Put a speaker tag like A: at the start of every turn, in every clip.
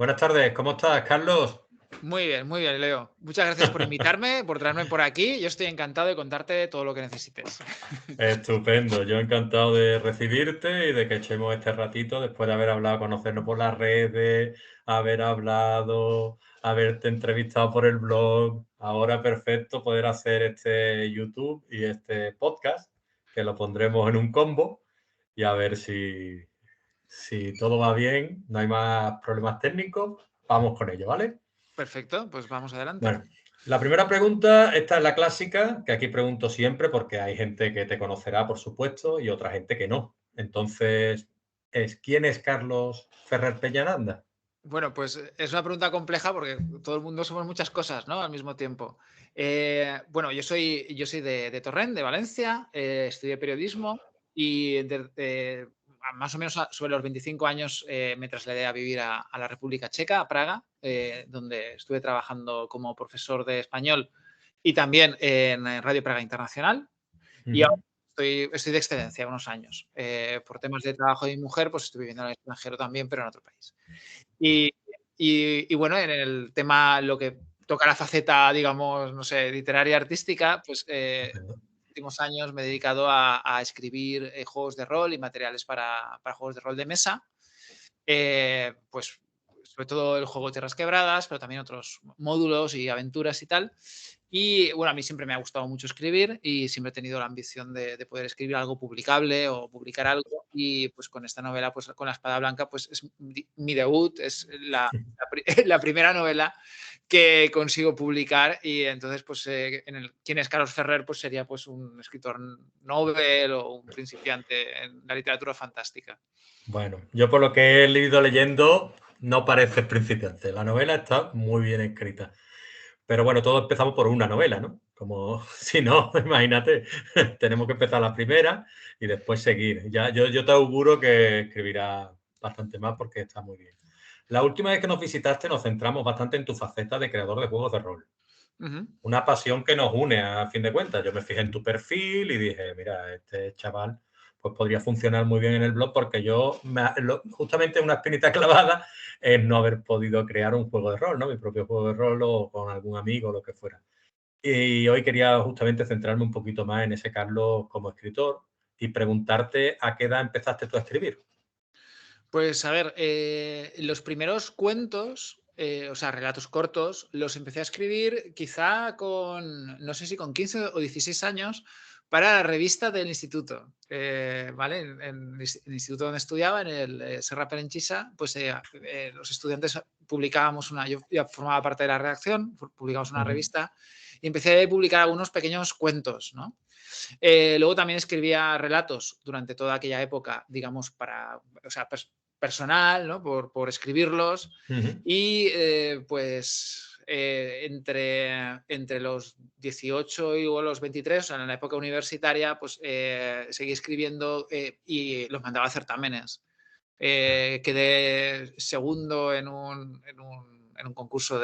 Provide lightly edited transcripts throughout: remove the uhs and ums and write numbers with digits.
A: Buenas tardes, ¿cómo estás, Carlos?
B: Muy bien, Leo. Muchas gracias por invitarme, por traerme por aquí. Yo estoy encantado de contarte todo lo que necesites.
A: Estupendo, yo encantado de recibirte y de que echemos este ratito después de haber hablado, conocernos por las redes, haber hablado, haberte entrevistado por el blog. Ahora perfecto poder hacer este YouTube y este podcast, que lo pondremos en un combo y a ver si todo va bien, no hay más problemas técnicos, vamos con ello, ¿vale?
B: Perfecto, pues vamos adelante.
A: Bueno, la primera pregunta, esta es la clásica, que aquí pregunto siempre porque hay gente que te conocerá, por supuesto, y otra gente que no. Entonces, ¿quién es Carlos Ferrer Peñaranda?
B: Bueno, pues es una pregunta compleja porque todo el mundo somos muchas cosas, ¿no? Al mismo tiempo. Bueno, yo soy de Torrent, de Valencia, estudié periodismo y más o menos sobre los 25 años me trasladé a vivir a la República Checa, a Praga, donde estuve trabajando como profesor de español y también en Radio Praga Internacional. Y ahora
A: Ujú.
B: estoy de excedencia unos años. Por temas de trabajo de mi mujer, pues estoy viviendo en el extranjero también, pero en otro país. Y, y bueno, en el tema, lo que toca la faceta, digamos, no sé, literaria, artística, pues
A: Estupendo.
B: últimos años me he dedicado a escribir juegos de rol y materiales para juegos de rol de mesa. Pues sobre todo el juego Tierras Quebradas, pero también otros módulos y aventuras y tal. Y bueno, a mí siempre me ha gustado mucho escribir y siempre he tenido la ambición de poder escribir algo publicable o publicar algo. Y pues con esta novela, pues con La Espada Blanca, pues es mi debut, es la primera novela que consigo publicar. Y entonces, pues quién es Carlos Ferrer, pues sería pues un escritor novel o un principiante en la literatura fantástica.
A: Bueno, yo por lo que he leído leyendo, no pareces principiante. La novela está muy bien escrita. Pero bueno, todos empezamos por una novela, ¿no? Como si no, imagínate, tenemos que empezar la primera y después seguir. Ya, yo te auguro que escribirás bastante más porque está muy bien. La última vez que nos visitaste nos centramos bastante en tu faceta de creador de juegos de rol.
B: Ujú.
A: Una pasión que nos une a fin de cuentas. Yo me fijé en tu perfil y dije, mira, este chaval pues podría funcionar muy bien en el blog porque justamente una espinita clavada es no haber podido crear un juego de rol, ¿no? Mi propio juego de rol o con algún amigo o lo que fuera. Y hoy quería justamente centrarme un poquito más en ese Carlos como escritor y preguntarte a qué edad empezaste tú a escribir.
B: Pues a ver, los primeros cuentos, o sea, relatos cortos, los empecé a escribir quizá no sé si con 15 o 16 años, para la revista del instituto, ¿vale? En el instituto donde estudiaba, en el Serra Perenchisa, pues los estudiantes publicábamos yo ya formaba parte de la redacción, publicábamos una
A: Ujú.
B: revista y empecé a publicar algunos pequeños cuentos, ¿no? Luego también escribía relatos durante toda aquella época, digamos, o sea, personal, ¿no? Por escribirlos.
A: Ujú.
B: Y pues entre los 18 y los 23, o sea, en la época universitaria, pues seguí escribiendo y los mandaba a certámenes. Quedé segundo en un concurso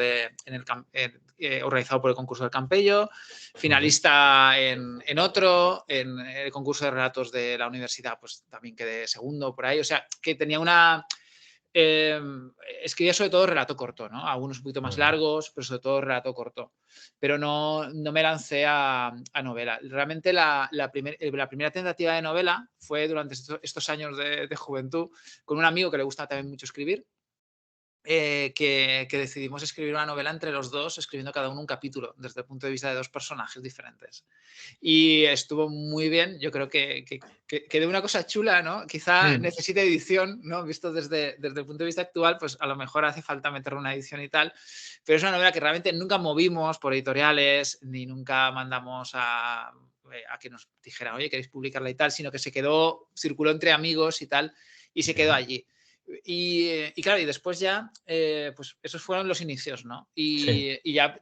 B: organizado por el concurso del Campello,
A: Muy bien.
B: finalista en otro, en el concurso de relatos de la universidad, pues también quedé segundo por ahí. O sea, que tenía eh, escribía sobre todo relato corto, ¿no? Algunos un poquito más
A: Muy bien.
B: largos, pero sobre todo relato corto. Pero no me lancé a novela. Realmente la primera tentativa de novela fue durante estos años de juventud con un amigo que le gusta también mucho escribir, que decidimos escribir una novela entre los dos, escribiendo cada uno un capítulo desde el punto de vista de dos personajes diferentes. Y estuvo muy bien. Yo creo que de una cosa chula, ¿no? Quizá
A: Mm.
B: necesite edición, ¿no? Visto desde el punto de vista actual, pues a lo mejor hace falta meterle una edición y tal. Pero es una novela que realmente nunca movimos por editoriales, ni nunca mandamos a que nos dijeran, oye, ¿queréis publicarla y tal? Sino que circuló entre amigos y tal, y se quedó
A: Bien.
B: allí. Y claro, y después ya, pues esos fueron los inicios, ¿no?
A: Sí.
B: Y ya,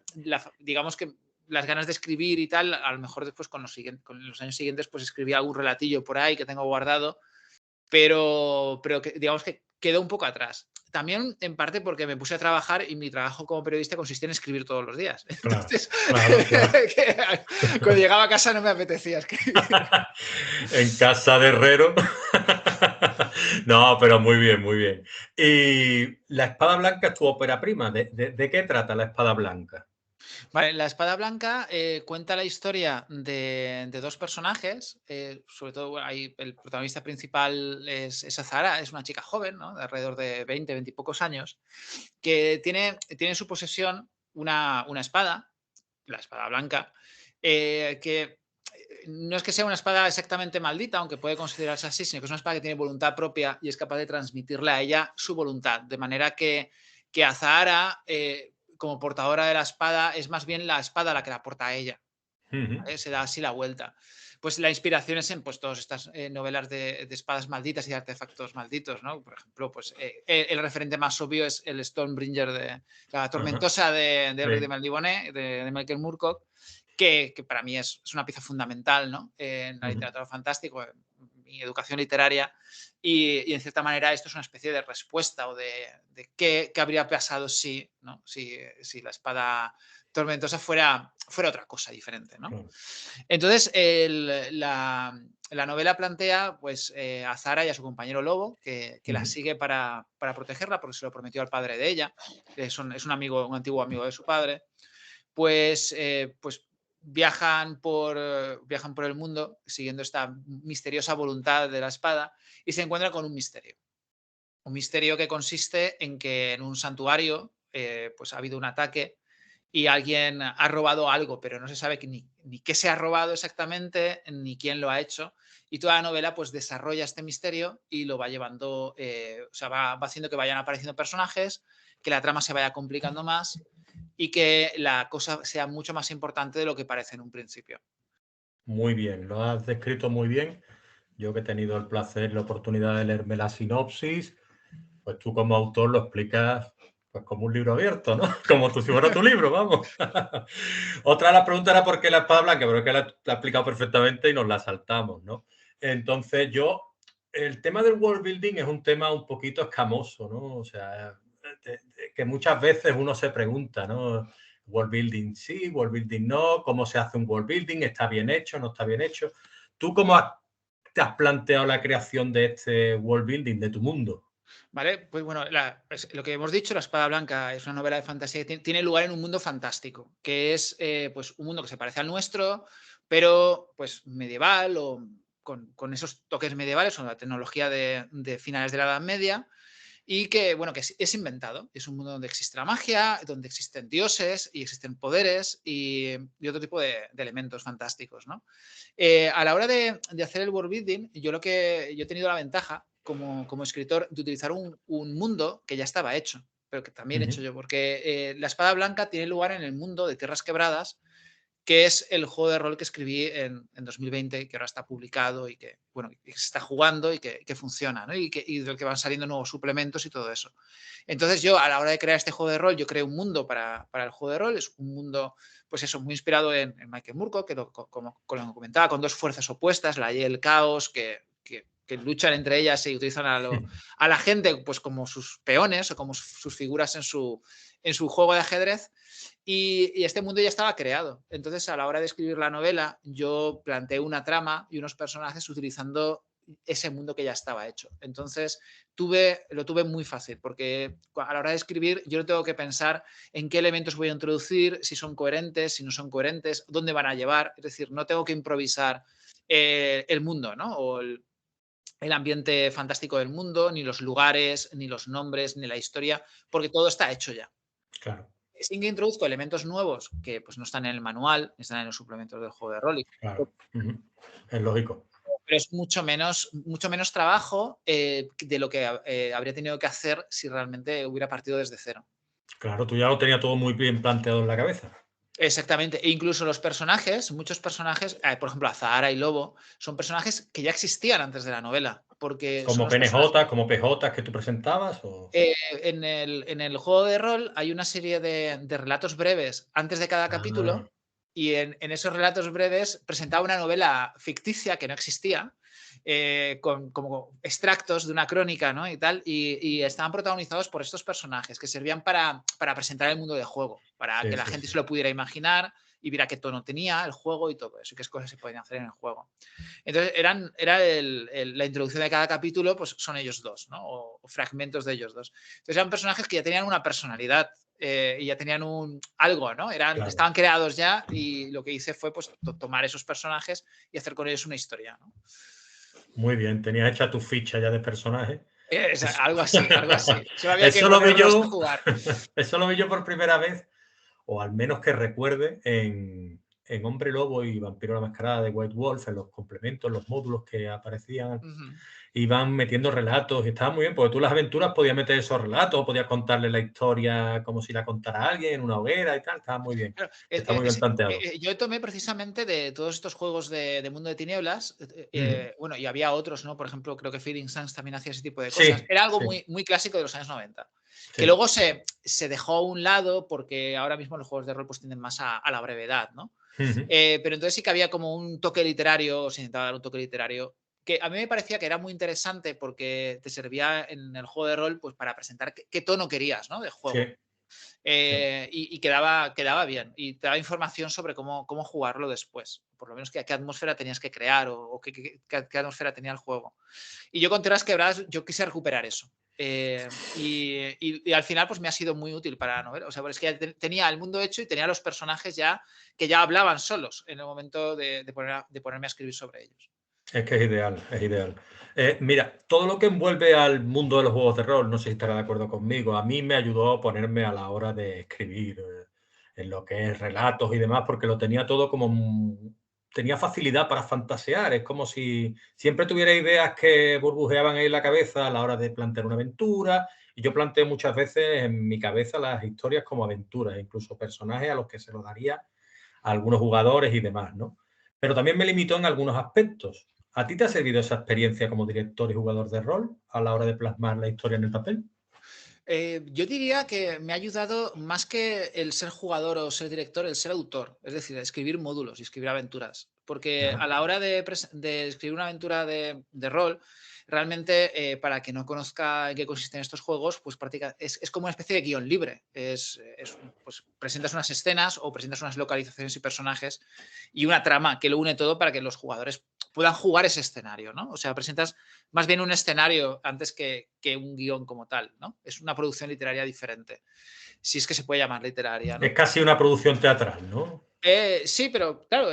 B: digamos que las ganas de escribir y tal, a lo mejor después con los años siguientes, pues escribí algún relatillo por ahí que tengo guardado, pero que, digamos que quedó un poco atrás. También en parte porque me puse a trabajar y mi trabajo como periodista consistía en escribir todos los días.
A: Claro,
B: Entonces,
A: claro, claro.
B: cuando llegaba a casa no me apetecía escribir.
A: En casa de herrero. No, pero muy bien, muy bien. Y La Espada Blanca es tu ópera prima. ¿De qué trata La Espada Blanca?
B: Vale, La Espada Blanca cuenta la historia de dos personajes. Sobre todo, bueno, ahí el protagonista principal es Azara, es una chica joven, ¿no? De alrededor de 20 y pocos años, que tiene en su posesión una espada, la Espada Blanca, que no es que sea una espada exactamente maldita, aunque puede considerarse así, sino que es una espada que tiene voluntad propia y es capaz de transmitirle a ella su voluntad. De manera que Azahara, como portadora de la espada, es más bien la espada la que la porta a ella.
A: Ujú.
B: ¿Vale? Se da así la vuelta. Pues la inspiración es en pues, todas estas novelas de espadas malditas y de artefactos malditos, ¿no? Por ejemplo, pues el referente más obvio es el Stonebringer de la
A: Ajá.
B: Tormentosa de Elric de
A: Sí.
B: Melniboné, de Michael Moorcock, que para mí es una pieza fundamental, ¿no? En la
A: Ujú.
B: literatura fantástica, en mi educación literaria, y en cierta manera esto es una especie de respuesta o de qué habría pasado si, ¿no? Si la espada tormentosa fuera otra cosa diferente, ¿no?
A: Claro.
B: Entonces, la novela plantea pues, a Zara y a su compañero lobo, que la
A: Ujú.
B: sigue para protegerla, porque se lo prometió al padre de ella, es un amigo, un antiguo amigo de su padre, pues viajan por el mundo siguiendo esta misteriosa voluntad de la espada y se encuentran con un misterio. Un misterio que consiste en que en un santuario pues ha habido un ataque y alguien ha robado algo, pero no se sabe ni qué se ha robado exactamente, ni quién lo ha hecho. Y toda la novela pues desarrolla este misterio y lo va llevando, o sea, va haciendo que vayan apareciendo personajes, que la trama se vaya complicando más y que la cosa sea mucho más importante de lo que parece en un principio.
A: Muy bien, lo has descrito muy bien. Yo que he tenido el placer y la oportunidad de leerme la sinopsis, pues tú como autor lo explicas pues como un libro abierto, ¿no? Como si fuera tu libro, vamos. Otra de las preguntas era por qué la espada blanca, pero es que la ha explicado perfectamente y nos la saltamos, ¿no? Entonces el tema del world building es un tema un poquito escamoso, ¿no? O sea, que muchas veces uno se pregunta, ¿no? World building sí, world building no, ¿cómo se hace un world building? ¿Está bien hecho? ¿No está bien hecho? ¿Tú cómo te has planteado la creación de este world building, de tu mundo?
B: ¿Vale? Pues bueno, lo que hemos dicho, La Espada Blanca es una novela de fantasía que tiene lugar en un mundo fantástico, que es pues un mundo que se parece al nuestro, pero pues medieval o con esos toques medievales o la tecnología de finales de la Edad Media y que, bueno, que es inventado. Es un mundo donde existe la magia, donde existen dioses y existen poderes y otro tipo de elementos fantásticos, ¿no? A la hora de hacer el world building, yo he tenido la ventaja como escritor de utilizar un mundo que ya estaba hecho, pero que también he hecho
A: Ujú.
B: yo, porque La Espada Blanca tiene lugar en el mundo de Tierras Quebradas, que es el juego de rol que escribí en 2020, que ahora está publicado y que, bueno, que se está jugando y que funciona, ¿no? Y del que van saliendo nuevos suplementos y todo eso. Entonces yo, a la hora de crear este juego de rol, yo creé un mundo para el juego de rol, es un mundo, pues eso, muy inspirado en Michael Moorcock, que como lo comentaba, con dos fuerzas opuestas, la y el caos, que luchan entre ellas y utilizan a la gente pues como sus peones o como sus figuras en su juego de ajedrez. Y este mundo ya estaba creado. Entonces, a la hora de escribir la novela, yo planteé una trama y unos personajes utilizando ese mundo que ya estaba hecho. Entonces, lo tuve muy fácil, porque a la hora de escribir yo no tengo que pensar en qué elementos voy a introducir, si son coherentes, si no son coherentes, dónde van a llevar. Es decir, no tengo que improvisar el mundo, ¿no? O el ambiente fantástico del mundo, ni los lugares, ni los nombres, ni la historia, porque todo está hecho ya.
A: Claro,
B: Sí que introduzco elementos nuevos que pues, no están en el manual, están en los suplementos del juego de rol,
A: claro. Ujú. Es lógico.
B: pero es mucho menos trabajo de lo que habría tenido que hacer si realmente hubiera partido desde cero.
A: Claro, tú ya lo tenías todo muy bien planteado en la cabeza.
B: Exactamente. E incluso los personajes, muchos personajes, por ejemplo, Azahara y Lobo, son personajes que ya existían antes de la novela, porque son
A: Como
B: los personajes.
A: PNJ, como PJ que tú presentabas. O...
B: En el juego de rol hay una serie de relatos breves antes de cada
A: Ah,
B: capítulo y en esos relatos breves presentaba una novela ficticia que no existía, con como extractos de una crónica, ¿no? Y tal, y estaban protagonizados por estos personajes que servían para presentar el mundo de juego, para
A: sí,
B: que la
A: sí,
B: gente
A: sí.
B: se lo pudiera imaginar y viera qué tono tenía el juego y todo eso, y qué cosas se podían hacer en el juego. Entonces, la introducción de cada capítulo, pues son ellos dos, ¿no? O fragmentos de ellos dos. Entonces, eran personajes que ya tenían una personalidad y ya tenían algo, ¿no?
A: Claro.
B: Estaban creados ya y lo que hice fue pues tomar esos personajes y hacer con ellos una historia, ¿no?
A: Muy bien, tenías hecha tu ficha ya de personaje.
B: Algo así, algo así. Solo había que
A: Eso lo vi
B: ponerlos a
A: yo,
B: jugar.
A: eso lo vi yo por primera vez, o al menos que recuerde, en Hombre Lobo y Vampiro la Mascarada de White Wolf, en los complementos, los módulos que aparecían,
B: Ujú.
A: iban metiendo relatos y estaba muy bien, porque tú las aventuras podías meter esos relatos, o podías contarle la historia como si la contara alguien en una hoguera y tal, estaba muy bien.
B: Claro,
A: Está muy bien planteado.
B: yo tomé precisamente de todos estos juegos de Mundo de Tinieblas,
A: Ujú.
B: bueno, y había otros, ¿no? Por ejemplo, creo que Feeding Suns también hacía ese tipo de cosas.
A: Sí,
B: Era algo
A: sí,
B: muy, muy clásico de los años 90, que
A: sí.
B: luego se dejó a un lado porque ahora mismo los juegos de rol pues tienden más a la brevedad, ¿no?
A: Ujú.
B: Pero entonces sí que había como un toque literario, se intentaba dar un toque literario, que a mí me parecía que era muy interesante porque te servía en el juego de rol pues para presentar qué tono querías, ¿no? De juego.
A: Sí, sí.
B: Y quedaba bien. Y te daba información sobre cómo jugarlo después. Por lo menos qué atmósfera tenías que crear o qué atmósfera tenía el juego. Y yo con Tierras Quebradas, yo quise recuperar eso. Y al final, pues me ha sido muy útil para la novela. O sea, es que ya tenía el mundo hecho y tenía los personajes ya que ya hablaban solos en el momento de ponerme a escribir sobre ellos.
A: Es que es ideal, es ideal. Mira, todo lo que envuelve al mundo de los juegos de rol, no sé si estará de acuerdo conmigo, a mí me ayudó a ponerme a la hora de escribir en lo que es relatos y demás, porque lo tenía todo como... tenía facilidad para fantasear, es como si siempre tuviera ideas que burbujeaban ahí en la cabeza a la hora de plantear una aventura, y yo planteo muchas veces en mi cabeza las historias como aventuras, incluso personajes a los que se lo daría a algunos jugadores y demás, ¿no? Pero también me limitó en algunos aspectos. ¿A ti te ha servido esa experiencia como director y jugador de rol a la hora de plasmar la historia en el papel?
B: Yo diría que me ha ayudado más que el ser jugador o ser director, el ser autor, es decir, escribir módulos y escribir aventuras. Porque
A: Ajá.
B: a la hora de escribir una aventura de rol, realmente para quien no conozca en qué consisten estos juegos, pues es como una especie de guión libre. Pues presentas unas escenas o presentas unas localizaciones y personajes y una trama que lo une todo para que los jugadores puedan jugar ese escenario, ¿no? O sea, presentas más bien un escenario antes que un guión como tal, ¿no? Es una producción literaria diferente, si es que se puede llamar literaria,
A: Es
B: ¿no?
A: casi una producción teatral, ¿no?
B: Sí, pero claro,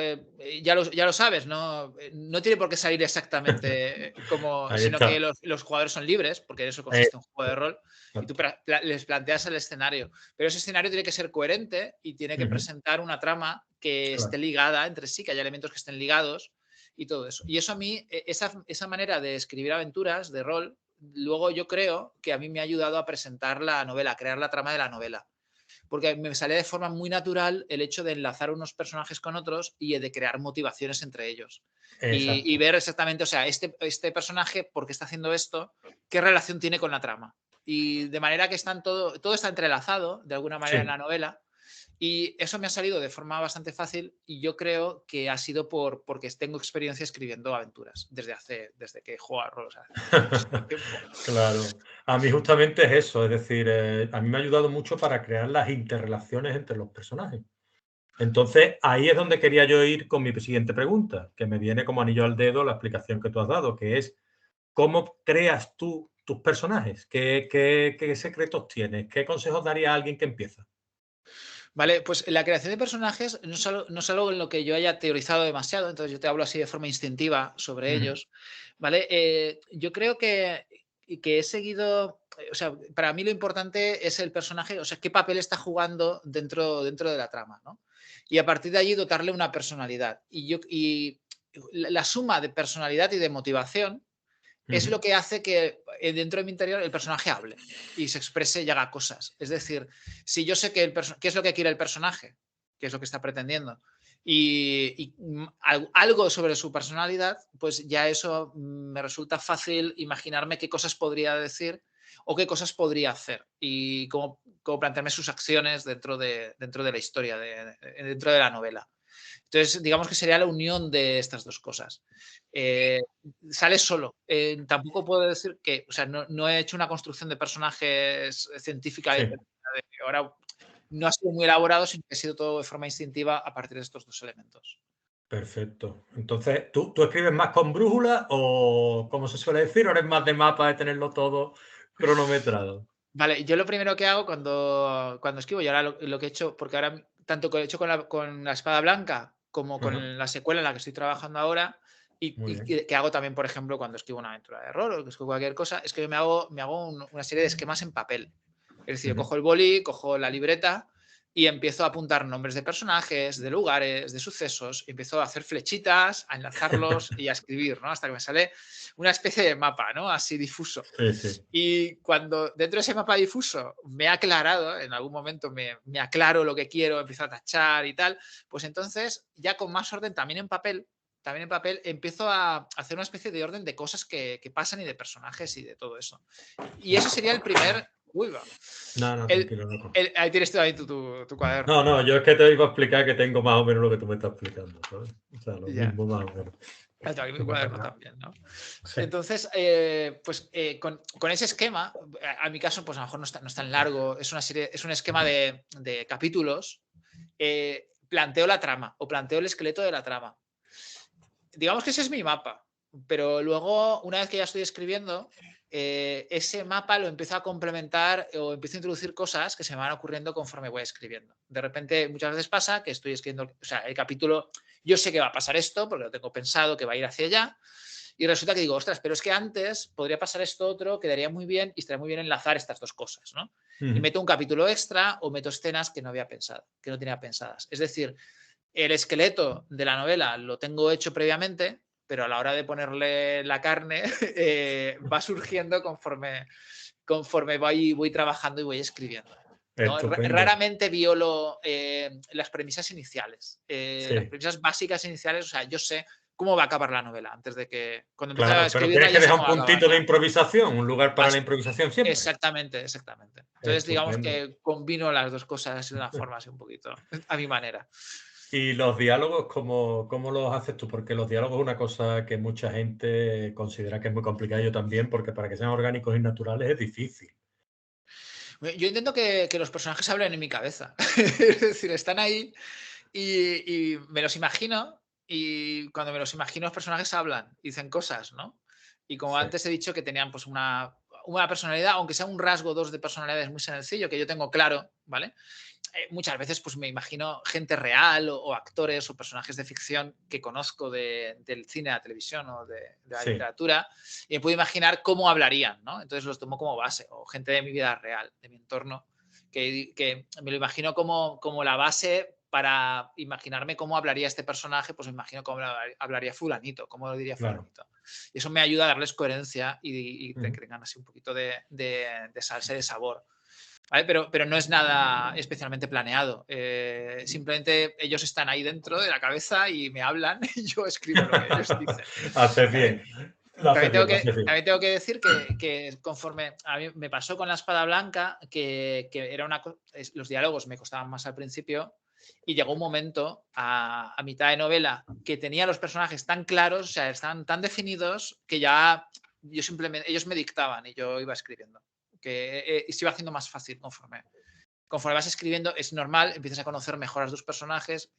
B: ya lo sabes, ¿no? No tiene por qué salir exactamente como,
A: Ahí
B: sino que
A: está.
B: los jugadores son libres, porque de eso
A: Eh,
B: consiste un juego de rol, y tú
A: Exacto.
B: les planteas el escenario. Pero ese escenario tiene que ser coherente y tiene que
A: Ujú.
B: presentar una trama que esté
A: Claro.
B: ligada entre sí, que haya elementos que estén ligados y todo eso. Y eso a mí, esa manera de escribir aventuras, de rol, luego yo creo que a mí me ha ayudado a presentar la novela, a crear la trama de la novela porque me sale de forma muy natural el hecho de enlazar unos personajes con otros y de crear motivaciones entre ellos. Y
A: Exacto.
B: ver exactamente, o sea, este personaje, ¿por qué está haciendo esto? ¿Qué relación tiene con la trama? Y de manera que todo está entrelazado, de alguna manera, en
A: Sí.
B: la novela, y eso me ha salido de forma bastante fácil y yo creo que ha sido porque tengo experiencia escribiendo aventuras desde que juego a rol, o sea, hace muchísimo tiempo.
A: Claro. A mí justamente es eso, es decir, a mí me ha ayudado mucho para crear las interrelaciones entre los personajes. Entonces, ahí es donde quería yo ir con mi siguiente pregunta, que me viene como anillo al dedo la explicación que tú has dado, que es ¿cómo creas tú tus personajes? ¿Qué secretos tienes? ¿Qué consejos daría a alguien que empieza?
B: Vale, pues la creación de personajes no es algo en lo que yo haya teorizado demasiado, entonces yo te hablo así de forma instintiva sobre
A: Ujú,
B: ellos, ¿vale? Yo creo que he seguido, o sea, para mí lo importante es el personaje, o sea, qué papel está jugando dentro de la trama, ¿no? Y a partir de allí dotarle una personalidad. Y la suma de personalidad y de motivación es
A: ujú.
B: lo que hace que dentro de mi interior el personaje hable y se exprese y haga cosas. Es decir, si yo sé qué es lo que quiere el personaje, qué es lo que está pretendiendo, algo sobre su personalidad, pues ya eso me resulta fácil imaginarme qué cosas podría decir o qué cosas podría hacer y cómo plantearme sus acciones dentro de la historia, dentro de la novela. Entonces, digamos que sería la unión de estas dos cosas. Eh, Sale solo. Tampoco puedo decir que, o sea, no he hecho una construcción de personajes científica
A: Sí,
B: de ahora no ha sido muy elaborado, sino que ha sido todo de forma instintiva a partir de estos dos elementos.
A: Perfecto. Entonces, ¿tú escribes más con brújula o, como se suele decir, o eres más de mapa, de tenerlo todo cronometrado?
B: Vale, yo lo primero que hago cuando escribo, y ahora lo que he hecho, porque ahora tanto que he hecho con la espada blanca como
A: Ajá,
B: con la secuela en la que estoy trabajando ahora,
A: muy
B: y
A: bien.
B: que hago también, por ejemplo, cuando escribo una aventura de rol o que escribo cualquier cosa, es que me hago una serie de esquemas en papel. Es decir, yo
A: Ujú.
B: cojo el boli, cojo la libreta y empiezo a apuntar nombres de personajes, de lugares, de sucesos, y empiezo a hacer flechitas, a enlazarlos y a escribir, ¿no? Hasta que me sale una especie de mapa, ¿no? Así difuso.
A: Sí, sí.
B: Y cuando dentro de ese mapa difuso me ha aclarado, en algún momento me aclaro lo que quiero, empiezo a tachar y tal, pues entonces ya con más orden también en papel empiezo a hacer una especie de orden de cosas que pasan y de personajes y de todo eso. Y ese sería el primer... Uy, va.
A: No, no,
B: El,
A: tranquilo, loco.
B: ahí tienes tú ahí tu
A: No,
B: cuaderno.
A: no, yo es que te iba a explicar que tengo más o menos lo que tú me estás explicando, ¿sabes? O sea, lo
B: Ya.
A: mismo más o menos.
B: Tengo aquí mi
A: No pasa
B: cuaderno
A: nada.
B: también, ¿no?
A: Sí.
B: Entonces, pues con ese esquema, a mi caso, pues a lo mejor no es tan largo, es una serie, es un esquema de capítulos, planteo la trama o planteo el esqueleto de la trama. Digamos que ese es mi mapa, pero luego, una vez que ya estoy escribiendo, ese mapa lo empiezo a complementar o empiezo a introducir cosas que se me van ocurriendo conforme voy escribiendo. De repente, muchas veces pasa que estoy escribiendo, o sea, el capítulo, yo sé que va a pasar esto, porque lo tengo pensado, que va a ir hacia allá, y resulta que digo, ostras, pero es que antes podría pasar esto otro, quedaría muy bien y estaría muy bien enlazar estas dos cosas, ¿no? Y
A: Ujú.
B: meto un capítulo extra o meto escenas que no había pensado, que no tenía pensadas. Es decir, el esqueleto de la novela lo tengo hecho previamente, pero a la hora de ponerle la carne va surgiendo conforme voy trabajando y voy escribiendo. ¿No?
A: Estupendo.
B: Raramente violo las premisas iniciales, las
A: Sí.
B: premisas básicas iniciales, o sea, yo sé cómo va a acabar la novela antes de que, cuando empiezo a
A: Claro, pero
B: escribirla,
A: tienes que
B: ya sé
A: dejar un
B: cómo va a acabar.
A: puntito de improvisación, un lugar para la
B: Bas-
A: improvisación siempre.
B: Exactamente, exactamente. Entonces, digamos
A: Estupendo.
B: que combino las dos cosas de una forma así un poquito, a mi manera.
A: ¿Y los diálogos cómo los haces tú? Porque los diálogos es una cosa que mucha gente considera que es muy complicada, yo también, porque para que sean orgánicos y naturales es difícil.
B: Yo intento que los personajes hablen en mi cabeza. Es decir, están ahí y me los imagino y cuando me los imagino los personajes hablan, dicen cosas, ¿no? Y como
A: Sí,
B: antes he dicho que tenían pues una personalidad, aunque sea un rasgo o dos de personalidad es muy sencillo, que yo tengo claro, ¿vale? Muchas veces pues me imagino gente real o actores o personajes de ficción que conozco del cine, de la televisión o de la
A: sí.
B: literatura y me puedo imaginar cómo hablarían, ¿no? Entonces los tomo como base o gente de mi vida real, de mi entorno, que me lo imagino como la base para imaginarme cómo hablaría este personaje, pues me imagino cómo hablaría fulanito, cómo lo diría
A: Claro.
B: fulanito. Y eso me ayuda a darles coherencia y que
A: Ujú.
B: tengan así un poquito de salsa y de sabor. ¿Vale? Pero no es nada especialmente planeado. Simplemente ellos están ahí dentro de la cabeza y me hablan y yo escribo lo que ellos dicen.
A: Haces
B: También,
A: bien, lo haces
B: también, tengo,
A: bien, lo
B: que,
A: haces bien.
B: también tengo que decir que conforme a mí me pasó con la espada blanca, que era los diálogos me costaban más al principio y llegó un momento a mitad de novela que tenía los personajes tan claros, o sea, estaban tan definidos que ya yo simplemente, ellos me dictaban y yo iba escribiendo. Que se iba haciendo más fácil conforme vas escribiendo, es normal, empiezas a conocer mejor a los dos personajes,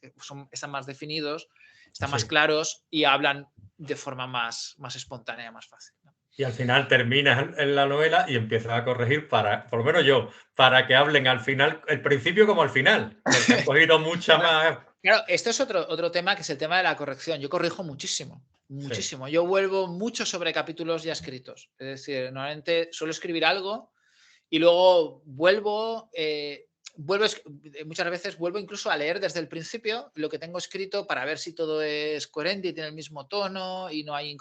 B: están más definidos, están más
A: Sí.
B: claros y hablan de forma más espontánea, más fácil, ¿no?
A: Y al final terminas en la novela y empiezas a corregir para, por lo menos yo, para que hablen al final, el principio como al final, porque han cogido mucha
B: Bueno,
A: más.
B: claro, esto es otro tema que es el tema de la corrección. Yo corrijo muchísimo,
A: Sí,
B: muchísimo. Yo vuelvo mucho sobre capítulos ya escritos. Es decir, normalmente suelo escribir algo y luego muchas veces vuelvo incluso a leer desde el principio lo que tengo escrito para ver si todo es coherente y tiene el mismo tono y no hay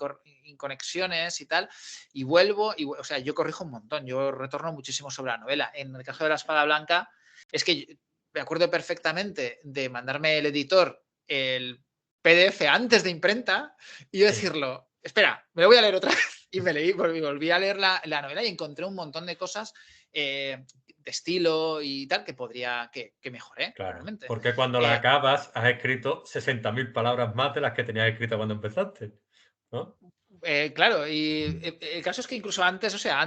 B: inconexiones y tal. Y vuelvo, o sea, yo corrijo un montón, yo retorno muchísimo sobre la novela. En el caso de La Espada Blanca, es que me acuerdo perfectamente de mandarme el editor el PDF antes de imprenta y yo
A: sí.
B: decirlo, espera, me lo voy a leer otra vez. Y volví a leer la novela y encontré un montón de cosas de estilo y tal que mejoré
A: Claro,
B: realmente.
A: porque cuando la
B: Eh,
A: acabas has escrito 60.000 palabras más de las que tenías escritas cuando empezaste, ¿no?
B: Claro, y el caso es que incluso antes, o sea,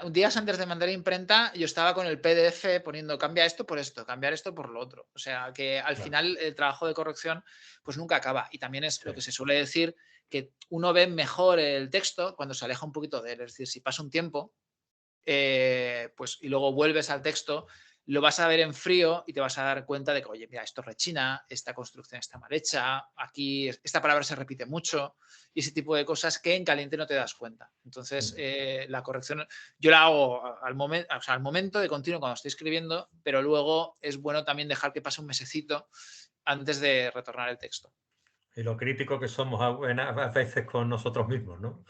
B: días antes de mandar a imprenta, yo estaba con el PDF poniendo cambia esto por esto, cambiar esto por lo otro. O sea, que al
A: Claro,
B: final el trabajo de corrección pues nunca acaba. Y también es
A: sí.
B: lo que se suele decir, que uno ve mejor el texto cuando se aleja un poquito de él. Es decir, si pasa un tiempo, pues, y luego vuelves al texto, lo vas a ver en frío y te vas a dar cuenta de que, oye, mira, esto rechina, esta construcción está mal hecha, aquí esta palabra se repite mucho y ese tipo de cosas que en caliente no te das cuenta. Entonces, la corrección yo la hago o sea, al momento de continuo cuando estoy escribiendo, pero luego es bueno también dejar que pase un mesecito antes de retornar el texto.
A: Y lo crítico que somos a veces con nosotros mismos, ¿no?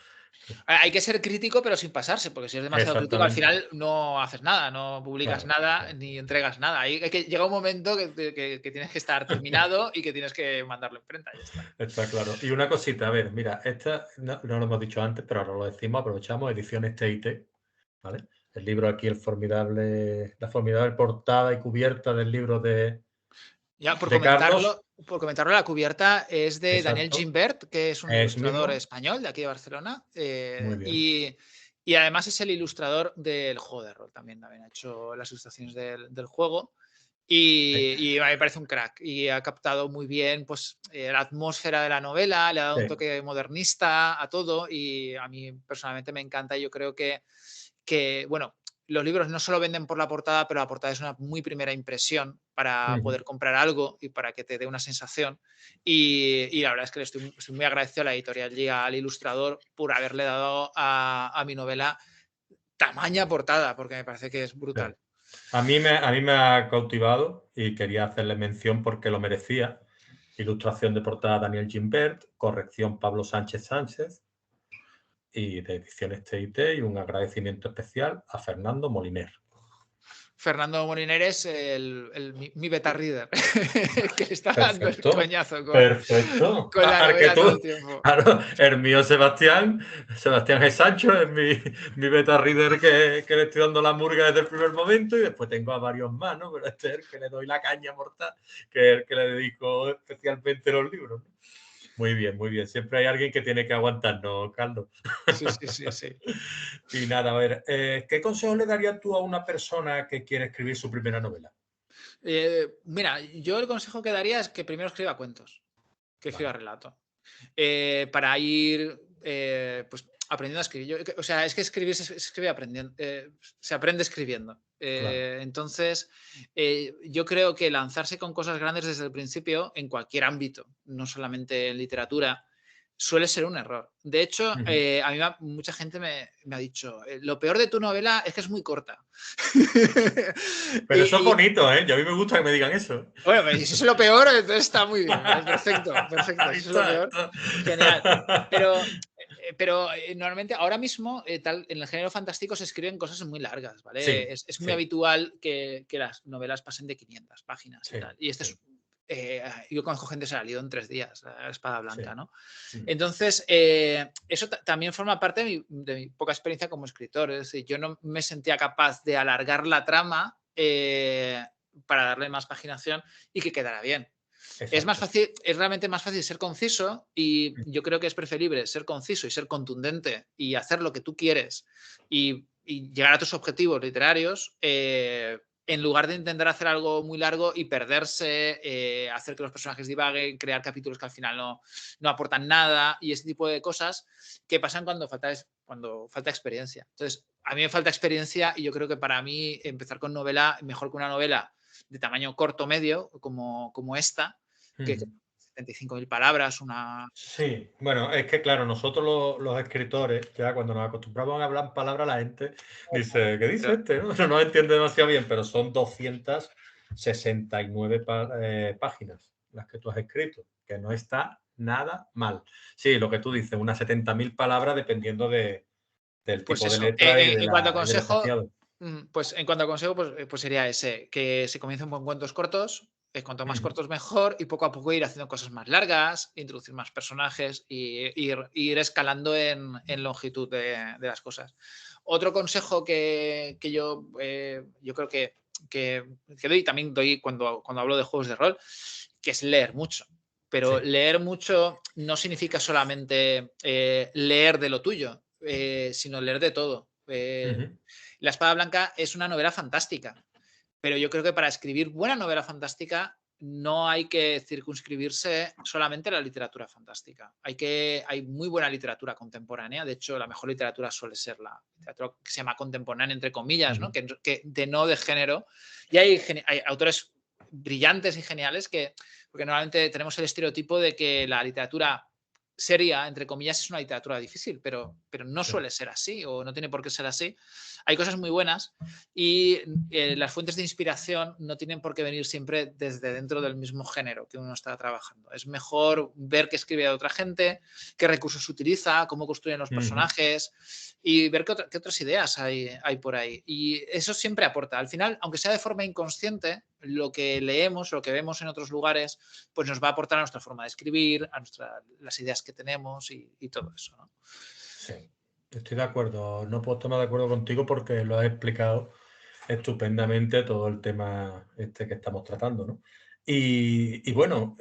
B: Hay que ser crítico, pero sin pasarse, porque si eres demasiado crítico, al
A: Exactamente.
B: final no haces nada, no publicas
A: Claro,
B: nada
A: claro.
B: ni entregas nada. Llega un momento que tienes que estar terminado y que tienes que mandarlo a imprenta, ya está.
A: Está claro. Y una cosita, a ver, mira, esta no lo hemos dicho antes, pero ahora lo decimos, aprovechamos, ediciones TIT, ¿vale? El libro aquí, la formidable portada y cubierta del libro
B: Ya,
A: de Carlos.
B: por comentarlo, la cubierta es de Daniel
A: Exacto.
B: Gimbert, que es un
A: Es
B: ilustrador
A: mismo.
B: español de aquí de Barcelona,
A: Muy bien.
B: y además es el ilustrador del juego de rol también ha hecho las ilustraciones del juego.
A: Sí,
B: Y me parece un crack. Y ha captado muy bien pues, la atmósfera de la novela, le ha dado un
A: sí.
B: toque modernista a todo. Y a mí personalmente me encanta. Yo creo bueno, los libros no solo venden por la portada, pero la portada es una muy primera impresión para
A: Ujú.
B: poder comprar algo y para que te dé una sensación. Y la verdad es que estoy muy agradecido a la editorial y al ilustrador por haberle dado a mi novela tamaña portada, porque me parece que es
A: Sí.
B: brutal.
A: A mí me ha cautivado y quería hacerle mención porque lo merecía. Ilustración de portada Daniel Gimbert, corrección Pablo Sánchez Sánchez y de Ediciones TIT y un agradecimiento especial a Fernando Moliner.
B: Fernando Moliner es mi beta reader, que le está dando el
A: Perfecto,
B: coñazo
A: perfecto.
B: con la
A: Que
B: novela todo el
A: tú,
B: tiempo.
A: claro, el mío Sebastián G. Sancho es mi beta reader que le estoy dando la murga desde el primer momento y después tengo a varios más, ¿no? Pero este es el que le doy la caña mortal, que es el que le dedico especialmente los libros, ¿no? Muy bien, muy bien. Siempre hay alguien que tiene que aguantarnos, Carlos.
B: Sí, sí, sí, sí.
A: Y nada, a ver, ¿qué consejo le darías tú a una persona que quiere escribir su primera novela?
B: Mira, yo el consejo que daría es que primero escriba cuentos, que escriba
A: Vale,
B: relato. Para ir pues, aprendiendo a escribir. O sea, es que escribir se escribe aprendiendo, se aprende escribiendo.
A: claro.
B: Entonces, yo creo que lanzarse con cosas grandes desde el principio, en cualquier ámbito, no solamente en literatura, suele ser un error. De hecho,
A: Ujú.
B: a mí mucha gente me ha dicho, lo peor de tu novela es que es muy corta.
A: Pero eso es bonito, ¿eh? Y a mí me gusta que me digan eso.
B: Bueno, pues si eso es lo peor, entonces está muy bien. Perfecto, perfecto.
A: Ahí
B: Si eso es lo
A: está, ahí
B: peor,
A: está.
B: genial. Pero, normalmente, ahora mismo, en el género fantástico se escriben cosas muy largas, ¿vale?
A: Sí,
B: Es muy
A: sí,
B: habitual que las novelas pasen de 500 páginas y
A: sí,
B: tal. Y este
A: sí,
B: es, yo conozco gente que se la ha leído en 3 días, la espada blanca,
A: sí.
B: ¿no?
A: Mm.
B: Entonces, eso también forma parte de mi poca experiencia como escritor. Es decir, yo no me sentía capaz de alargar la trama para darle más paginación y que quedara bien.
A: Exacto.
B: Es realmente más fácil ser conciso y yo creo que es preferible ser conciso y ser contundente y hacer lo que tú quieres y llegar a tus objetivos literarios en lugar de intentar hacer algo muy largo y perderse, hacer que los personajes divaguen, crear capítulos que al final no aportan nada y ese tipo de cosas que pasan cuando falta experiencia. Entonces, a mí me falta experiencia y yo creo que para mí empezar con novela, mejor que una novela de tamaño corto medio, como esta, que
A: Mm.
B: 75.000 palabras, una...
A: Sí, bueno, es que claro, nosotros los escritores, ya cuando nos acostumbramos a hablar palabras, la gente dice, ¿qué dice este? ¿No? No nos entiende demasiado bien, pero son 269 páginas las que tú has escrito, que no está nada mal. Sí, lo que tú dices, unas 70.000 palabras dependiendo del
B: Pues
A: tipo de
B: eso,
A: letra
B: en cuanto a
A: y del
B: consejo,
A: espaciado.
B: pues en cuanto a consejo, pues sería ese, que se comiencen con cuentos cortos, cuanto más
A: Ujú.
B: cortos mejor, y poco a poco ir haciendo cosas más largas, introducir más personajes y ir escalando en longitud de las cosas. Otro consejo que yo creo que doy, también doy cuando hablo de juegos de rol, que es leer mucho. pero
A: Sí.
B: leer mucho no significa solamente leer de lo tuyo, sino leer de todo.
A: Ujú.
B: La Espada Blanca es una novela fantástica, pero yo creo que para escribir buena novela fantástica no hay que circunscribirse solamente a la literatura fantástica. Hay muy buena literatura contemporánea. De hecho, la mejor literatura suele ser la literatura que se llama contemporánea, entre comillas, ¿no?
A: Ujú.
B: Que no de género. Y hay autores brillantes y geniales porque normalmente tenemos el estereotipo de que la literatura seria, entre comillas, es una literatura difícil, pero no
A: Sí.
B: suele ser así o no tiene por qué ser así. Hay cosas muy buenas y las fuentes de inspiración no tienen por qué venir siempre desde dentro del mismo género que uno está trabajando. Es mejor ver qué escribe otra gente, qué recursos utiliza, cómo construyen los
A: Ujú.
B: personajes y ver qué otras ideas hay por ahí. Y eso siempre aporta. Al final, aunque sea de forma inconsciente, lo que leemos, lo que vemos en otros lugares, pues nos va a aportar a nuestra forma de escribir, las ideas que tenemos y todo eso, ¿no?
A: Sí, estoy de acuerdo. No puedo estar más de acuerdo contigo porque lo has explicado estupendamente todo el tema este que estamos tratando, ¿no? Y bueno,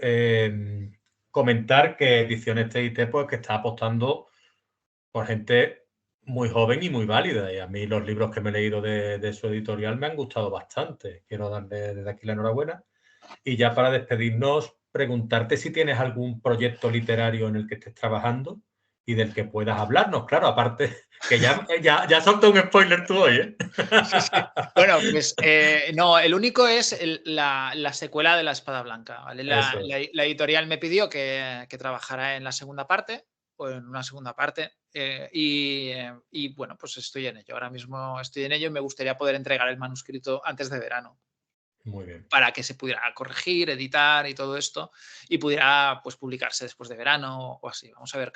A: comentar que Ediciones TIT, pues que está apostando por gente muy joven y muy válida. Y a mí los libros que me he leído de su editorial me han gustado bastante. Quiero darle desde aquí la enhorabuena. Y ya para despedirnos, preguntarte si tienes algún proyecto literario en el que estés trabajando y del que puedas hablarnos. Claro, aparte que ya soltó un spoiler tú hoy, ¿eh?
B: Sí, sí. Bueno, pues no, el único es la secuela de La Espada Blanca, ¿vale?
A: Eso es.
B: La editorial me pidió que trabajara en la segunda parte, o en una segunda parte, y bueno, pues estoy en ello. Ahora mismo estoy en ello y me gustaría poder entregar el manuscrito antes de verano
A: Muy bien.
B: para que se pudiera corregir, editar y todo esto y pudiera pues publicarse después de verano o así. Vamos a ver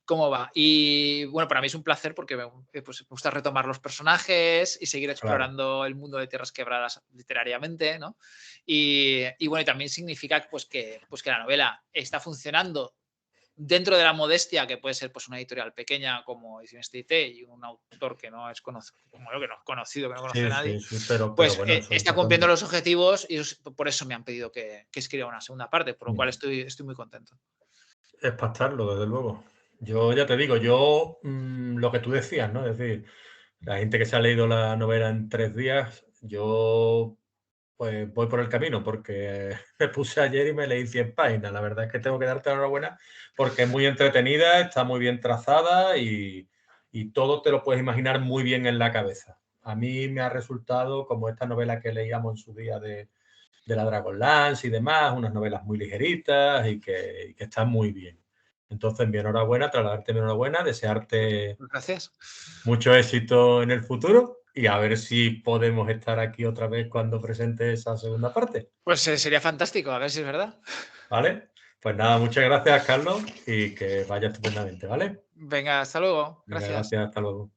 B: cómo va. Y bueno, para mí es un placer porque pues, me gusta retomar los personajes y seguir
A: Claro.
B: explorando el mundo de Tierras Quebradas literariamente, ¿no? Y bueno, y también significa pues que la novela está funcionando dentro de la modestia que puede ser pues una editorial pequeña como Ediciones TIT y un autor que no es conocido, como yo, que no es conocido, que no conoce
A: Sí,
B: a
A: sí,
B: nadie,
A: sí, pero
B: pues
A: bueno, eso es
B: está cumpliendo
A: importante.
B: los objetivos y por eso me han pedido que escriba una segunda parte, por lo cual
A: Mm.
B: estoy muy contento.
A: Es para estarlo, desde luego. Yo ya te digo, yo lo que tú decías, ¿no? Es decir, la gente que se ha leído la novela en 3 días, yo pues voy por el camino porque me puse ayer y me leí 100 páginas. La verdad es que tengo que darte la enhorabuena porque es muy entretenida, está muy bien trazada y todo te lo puedes imaginar muy bien en la cabeza. A mí me ha resultado como esta novela que leíamos en su día de la Dragonlance y demás, unas novelas muy ligeritas y que están muy bien. Entonces, mi enhorabuena, trasladarte mi enhorabuena, desearte
B: Gracias.
A: mucho éxito en el futuro y a ver si podemos estar aquí otra vez cuando presente esa segunda parte.
B: Pues sería fantástico, a ver si es verdad.
A: ¿Vale? Pues nada, muchas gracias, Carlos, y que vaya estupendamente, ¿vale?
B: Venga, hasta luego.
A: Venga,
B: Gracias.
A: gracias, hasta luego.